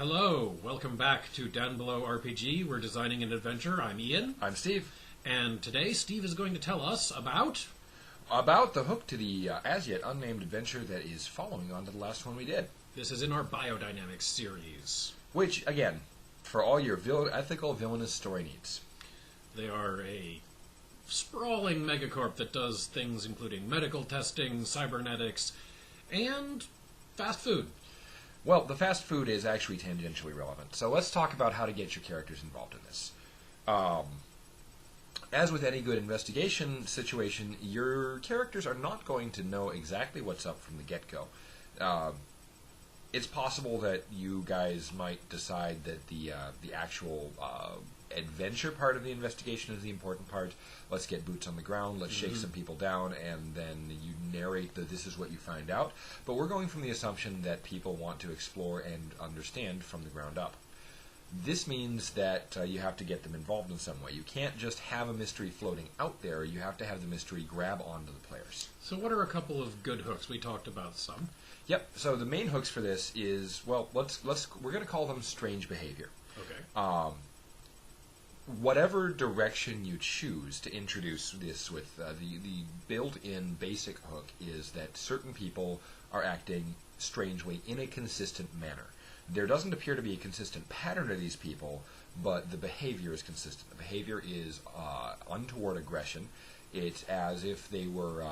Hello, welcome back to Downbelow RPG. We're designing an adventure. I'm Ian. I'm Steve. And today Steve is going to tell us about... About the hook to the as-yet unnamed adventure that is following on to the last one we did. This is in our biodynamics series. Which, again, for all your ethical villainous story needs. They are a sprawling megacorp that does things including medical testing, cybernetics, and fast food. Well, the fast food is actually tangentially relevant. So let's talk about how to get your characters involved in this. As with any good investigation situation, your characters are not going to know exactly what's up from the get-go. It's possible that you guys might decide that the actual adventure part of the investigation is the important part. Let's get boots on the ground, let's shake some people down, and then you narrate that this is what you find out. But we're going from the assumption that people want to explore and understand from the ground up. This means that you have to get them involved in some way. You can't just have a mystery floating out there. You have to have the mystery grab onto the players. So what are a couple of good hooks? We talked about some. Yep. So the main hooks for this is, well, we're going to call them strange behavior. Okay. Whatever direction you choose to introduce this with, the built-in basic hook is that certain people are acting strangely in a consistent manner. There doesn't appear to be a consistent pattern to these people, but the behavior is consistent. The behavior is untoward aggression. It's as if they were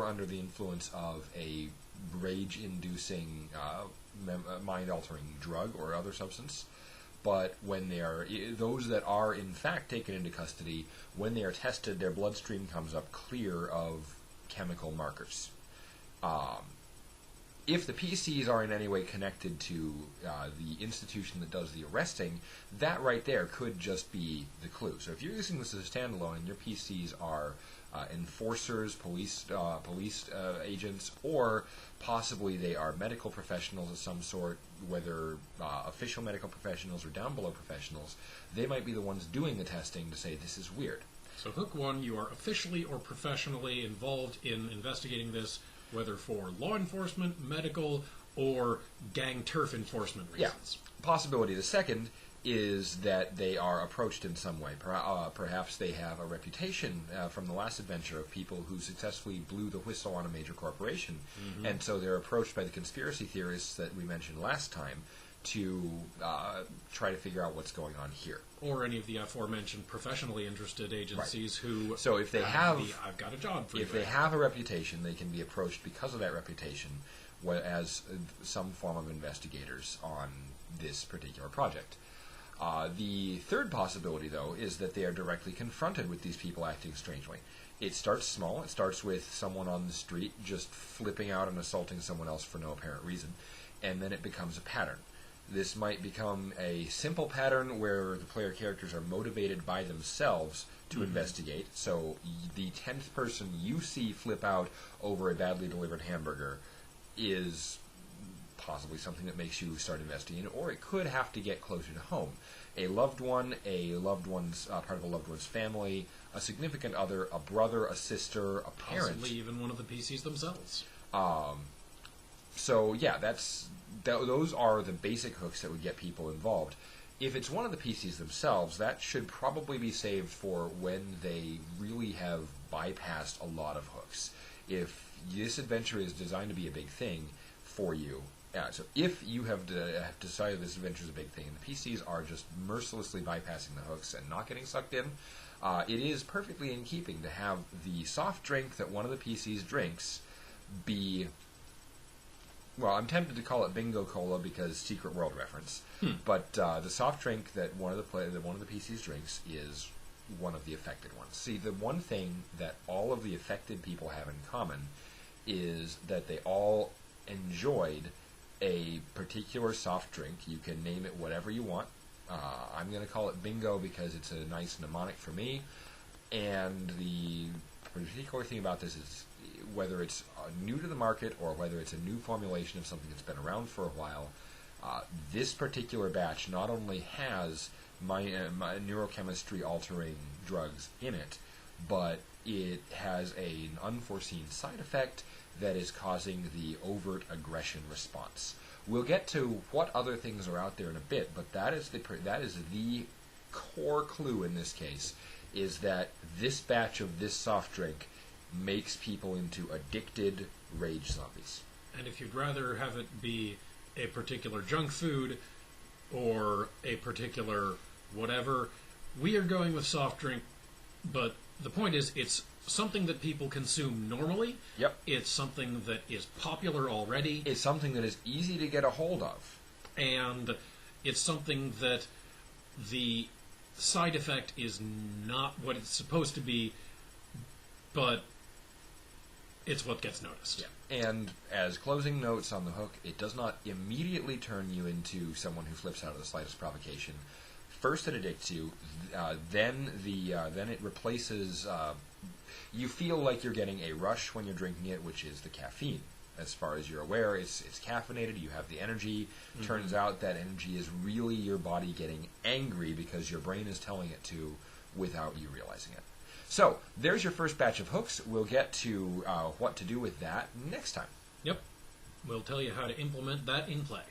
under the influence of a rage-inducing, mind-altering drug or other substance. But when they are those that are in fact taken into custody, when they are tested, their bloodstream comes up clear of chemical markers. If the PCs are in any way connected to the institution that does the arresting, that right there could just be the clue. So if you're using this as a standalone and your PCs are enforcers, police agents, or possibly they are medical professionals of some sort, whether official medical professionals or down-below professionals, they might be the ones doing the testing to say this is weird. So hook one, you are officially or professionally involved in investigating this, whether for law enforcement, medical, or gang turf enforcement reasons. Yeah. Possibility. The second is that they are approached in some way. Perhaps they have a reputation from the last adventure of people who successfully blew the whistle on a major corporation, and so they're approached by the conspiracy theorists that we mentioned last time to try to figure out what's going on here. Or any of the aforementioned professionally interested agencies who... So if they have... I've got a job for you. If they have a reputation, they can be approached because of that reputation as some form of investigators on this particular project. The third possibility, though, is that they are directly confronted with these people acting strangely. It starts small. It starts with someone on the street just flipping out and assaulting someone else for no apparent reason, and then it becomes a pattern. This might become a simple pattern where the player characters are motivated by themselves to investigate. So the 10th person you see flip out over a badly delivered hamburger is possibly something that makes you start investigating, or it could have to get closer to home. A loved one, part of a loved one's family, a significant other, a brother, a sister, a parent. Possibly even one of the PCs themselves. So yeah, those are the basic hooks that would get people involved. If it's one of the PCs themselves, that should probably be saved for when they really have bypassed a lot of hooks. If this adventure is designed to be a big thing for you, so if you have decided this adventure is a big thing and the PCs are just mercilessly bypassing the hooks and not getting sucked in, it is perfectly in keeping to have the soft drink that one of the PCs drinks be... Well, I'm tempted to call it Bingo Cola because Secret World reference, but the soft drink that one of the PCs drinks is one of the affected ones. See, the one thing that all of the affected people have in common is that they all enjoyed a particular soft drink. You can name it whatever you want. I'm going to call it Bingo because it's a nice mnemonic for me, and the particular thing about this is whether it's new to the market or whether it's a new formulation of something that's been around for a while, this particular batch not only has my neurochemistry altering drugs in it, but it has an unforeseen side effect that is causing the overt aggression response. We'll get to what other things are out there in a bit, but that is the core clue in this case, is that this batch of this soft drink makes people into addicted rage zombies. And if you'd rather have it be a particular junk food or a particular whatever, we are going with soft drink, but the point is it's something that people consume normally. Yep. It's something that is popular already. It's something that is easy to get a hold of. And it's something that the side effect is not what it's supposed to be, but it's what gets noticed. Yeah. And as closing notes on the hook, it does not immediately turn you into someone who flips out at the slightest provocation. First, it addicts you. Then it replaces. You feel like you're getting a rush when you're drinking it, which is the caffeine. As far as you're aware, it's caffeinated. You have the energy. Mm-hmm. Turns out that energy is really your body getting angry because your brain is telling it to, without you realizing it. So there's your first batch of hooks. We'll get to what to do with that next time. Yep. We'll tell you how to implement that in play.